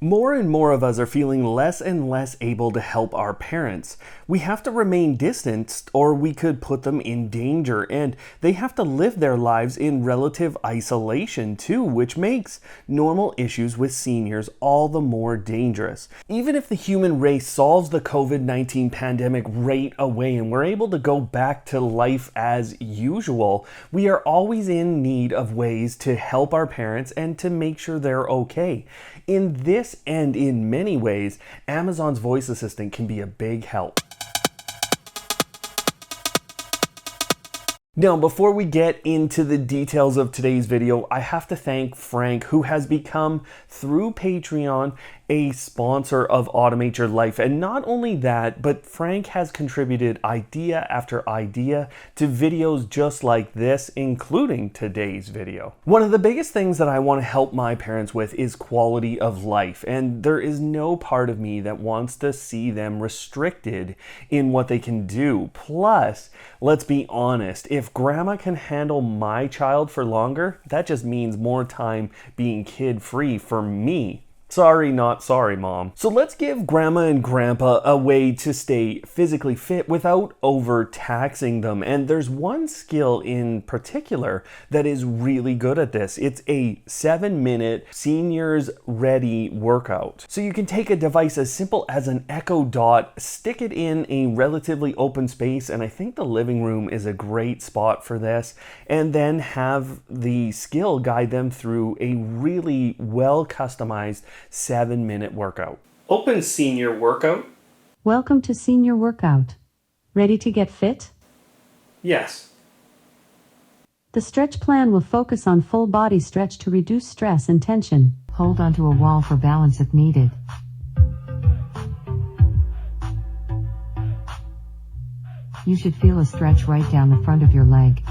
More and more of us are feeling less and less able to help our parents. We have to remain distanced or we could put them in danger, and they have to live their lives in relative isolation too, which makes normal issues with seniors all the more dangerous. Even if the human race solves the COVID-19 pandemic right away and we're able to go back to life as usual, we are always in need of ways to help our parents and to make sure they're okay. In this and in many ways, Amazon's voice assistant can be a big help. Now, before we get into the details of today's video, I have to thank Frank, who has become, through Patreon, a sponsor of Automate Your Life. And not only that, but Frank has contributed idea after idea to videos just like this, including today's video. One of the biggest things that I want to help my parents with is quality of life. And there is no part of me that wants to see them restricted in what they can do. Plus, let's be honest, if grandma can handle my child for longer, that just means more time being kid-free for me. Sorry, not sorry, Mom. So let's give Grandma and Grandpa a way to stay physically fit without overtaxing them. And there's one skill in particular that is really good at this. It's a 7-minute seniors ready workout. So you can take a device as simple as an Echo Dot, stick it in a relatively open space, and I think the living room is a great spot for this, and then have the skill guide them through a really well customized 7-minute workout. Open Senior Workout. Welcome to Senior Workout. Ready to get fit? Yes. The stretch plan will focus on full body stretch to reduce stress and tension. Hold onto a wall for balance if needed. You should feel a stretch right down the front of your leg.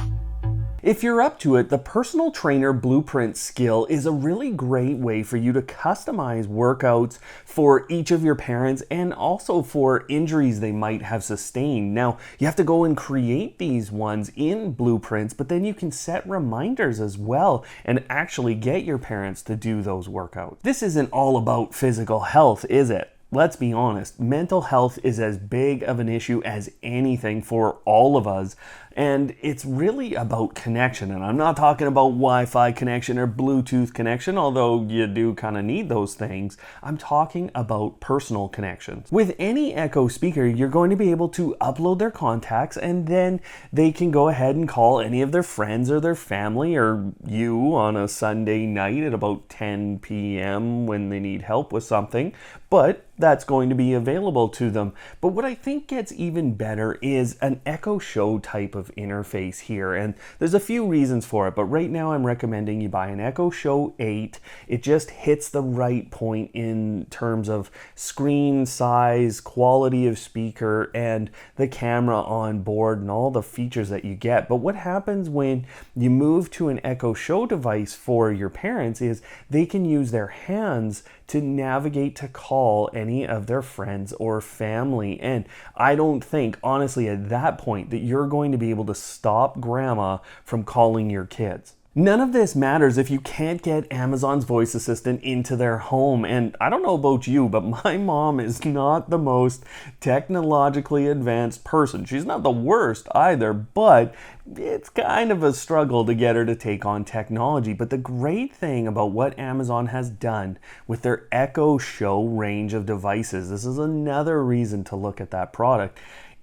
If you're up to it, the Personal Trainer Blueprint skill is a really great way for you to customize workouts for each of your parents and also for injuries they might have sustained. Now, you have to go and create these ones in Blueprints, but then you can set reminders as well and actually get your parents to do those workouts. This isn't all about physical health, is it? Let's be honest, mental health is as big of an issue as anything for all of us, and it's really about connection. And I'm not talking about Wi-Fi connection or Bluetooth connection, although you do kind of need those things. I'm talking about personal connections. With any Echo speaker, you're going to be able to upload their contacts, and then they can go ahead and call any of their friends or their family or you on a Sunday night at about 10 p.m. when they need help with something. But that's going to be available to them. But what I think gets even better is an Echo Show type of interface here. And there's a few reasons for it, but right now I'm recommending you buy an Echo Show 8. It just hits the right point in terms of screen size, quality of speaker, and the camera on board and all the features that you get. But what happens when you move to an Echo Show device for your parents is they can use their hands to navigate to call any of their friends or family. And I don't think, honestly, at that point that you're going to be able to stop grandma from calling your kids. None of this matters if you can't get Amazon's voice assistant into their home. And I don't know about you, but my mom is not the most technologically advanced person. She's not the worst either, but it's kind of a struggle to get her to take on technology. But the great thing about what Amazon has done with their Echo Show range of devices, this is another reason to look at that product,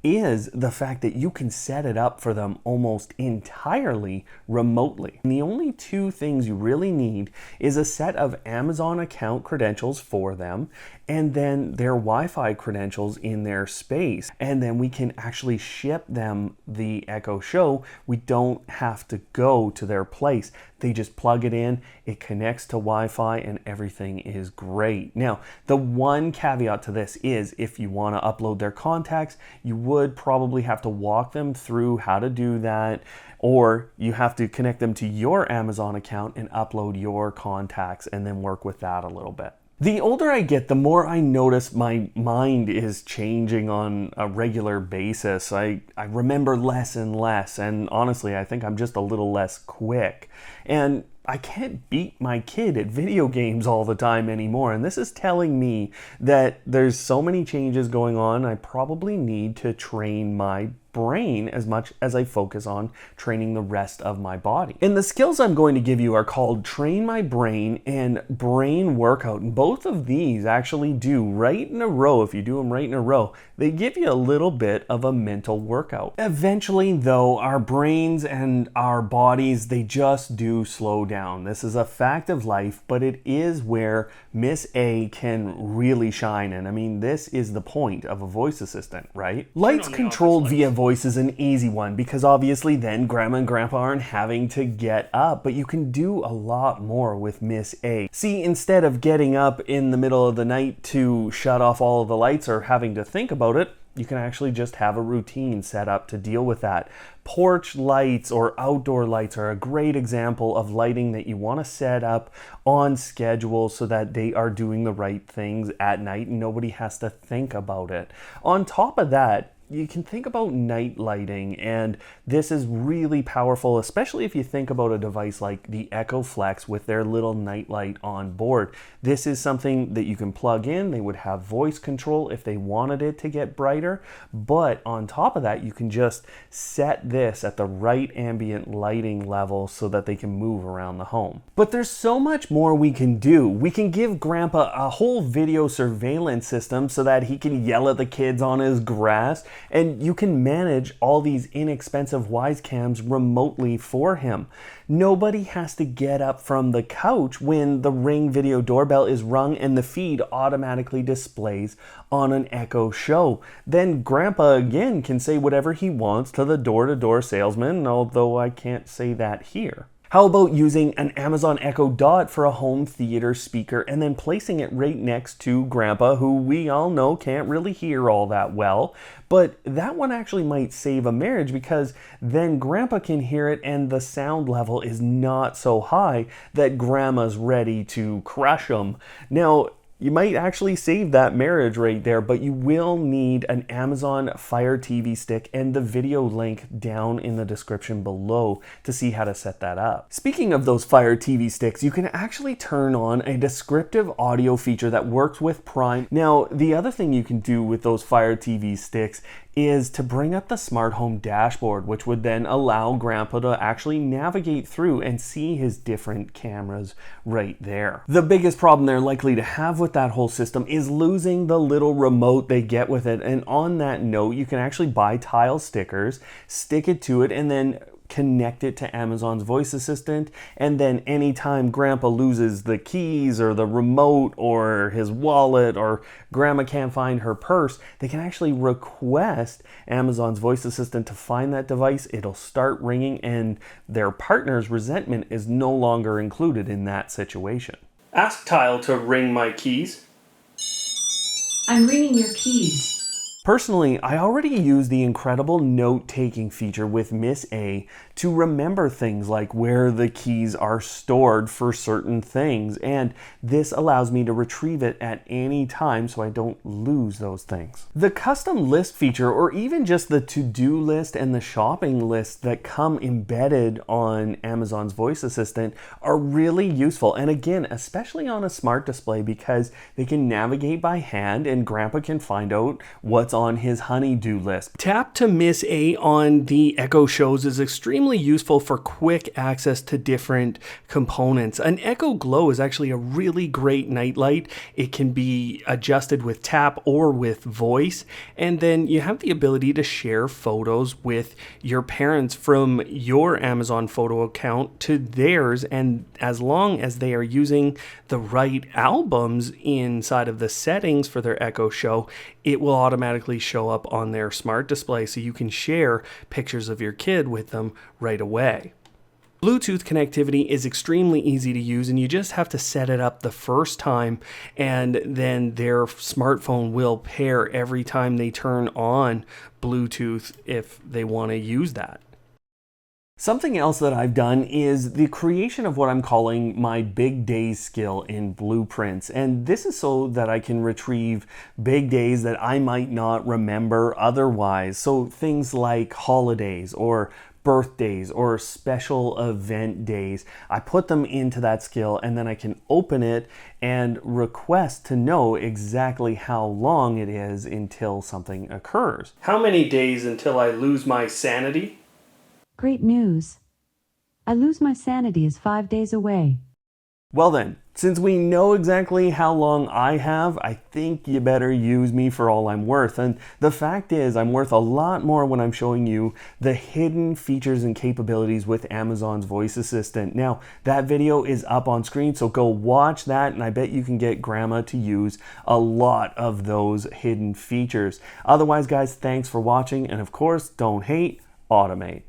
is the fact that you can set it up for them almost entirely remotely. And the only two things you really need is a set of Amazon account credentials for them and then their Wi-Fi credentials in their space. And then we can actually ship them the Echo Show. We don't have to go to their place. They just plug it in, it connects to Wi-Fi, and everything is great. Now, the one caveat to this is if you want to upload their contacts, you would probably have to walk them through how to do that, or you have to connect them to your Amazon account and upload your contacts and then work with that a little bit. The older I get, the more I notice my mind is changing on a regular basis. I remember less and less, and honestly, I think I'm just a little less quick. And I can't beat my kid at video games all the time anymore. And this is telling me that there's so many changes going on. I probably need to train my brain as much as I focus on training the rest of my body. And the skills I'm going to give you are called Train My Brain and Brain Workout. And both of these actually do right in a row. If you do them right in a row, they give you a little bit of a mental workout. Eventually, though, our brains and our bodies, they just do slow down. This is a fact of life, but it is where Miss A can really shine. And I mean, this is the point of a voice assistant, right? Lights controlled via voice is an easy one because obviously then Grandma and Grandpa aren't having to get up, but you can do a lot more with Miss A. See, instead of getting up in the middle of the night to shut off all of the lights or having to think about it, you can actually just have a routine set up to deal with that. Porch lights or outdoor lights are a great example of lighting that you want to set up on schedule so that they are doing the right things at night and nobody has to think about it. On top of that, you can think about night lighting, and this is really powerful, especially if you think about a device like the Echo Flex with their little night light on board. This is something that you can plug in. They would have voice control if they wanted it to get brighter, but on top of that, you can just set this at the right ambient lighting level so that they can move around the home. But there's so much more we can do. We can give Grandpa a whole video surveillance system so that he can yell at the kids on his grass, and you can manage all these inexpensive Wyze cams remotely for him. Nobody has to get up from the couch when the Ring video doorbell is rung and the feed automatically displays on an Echo Show. Then Grandpa again can say whatever he wants to the door-to-door salesman, although I can't say that here. How about using an Amazon Echo Dot for a home theater speaker and then placing it right next to Grandpa, who we all know can't really hear all that well, but that one actually might save a marriage because then Grandpa can hear it and the sound level is not so high that Grandma's ready to crush him. Now, you might actually save that marriage right there, but you will need an Amazon Fire TV stick and the video link down in the description below to see how to set that up. Speaking of those Fire TV sticks, you can actually turn on a descriptive audio feature that works with Prime. Now, the other thing you can do with those Fire TV sticks is to bring up the smart home dashboard, which would then allow Grandpa to actually navigate through and see his different cameras right there. The biggest problem they're likely to have with that whole system is losing the little remote they get with it. And on that note, you can actually buy tile stickers, stick it to it, and then connect it to Amazon's voice assistant, and then anytime Grandpa loses the keys or the remote or his wallet or Grandma can't find her purse, they can actually request Amazon's voice assistant to find that device. It'll start ringing and their partner's resentment is no longer included in that situation. Ask Tile to ring my keys. I'm ringing your keys. Personally, I already use the incredible note-taking feature with Miss A to remember things like where the keys are stored for certain things, and this allows me to retrieve it at any time so I don't lose those things. The custom list feature, or even just the to-do list and the shopping list that come embedded on Amazon's voice assistant, are really useful, and again, especially on a smart display because they can navigate by hand and Grandpa can find out what's on his honey-do list. Tap to Miss A on the Echo Shows is extremely useful for quick access to different components. An Echo Glow is actually a really great nightlight. It can be adjusted with tap or with voice, and then you have the ability to share photos with your parents from your Amazon photo account to theirs, and as long as they are using the right albums inside of the settings for their Echo Show, it will automatically show up on their smart display so you can share pictures of your kid with them right away. Bluetooth connectivity is extremely easy to use, and you just have to set it up the first time, and then their smartphone will pair every time they turn on Bluetooth if they want to use that. Something else that I've done is the creation of what I'm calling my big days skill in Blueprints. And this is so that I can retrieve big days that I might not remember otherwise. So things like holidays or birthdays or special event days. I put them into that skill and then I can open it and request to know exactly how long it is until something occurs. How many days until I lose my sanity? Great news. I lose my sanity is 5 days away. Well then, since we know exactly how long I have, I think you better use me for all I'm worth. And the fact is, I'm worth a lot more when I'm showing you the hidden features and capabilities with Amazon's voice assistant. Now, that video is up on screen, so go watch that, and I bet you can get grandma to use a lot of those hidden features. Otherwise, guys, thanks for watching, and of course, don't hate, automate.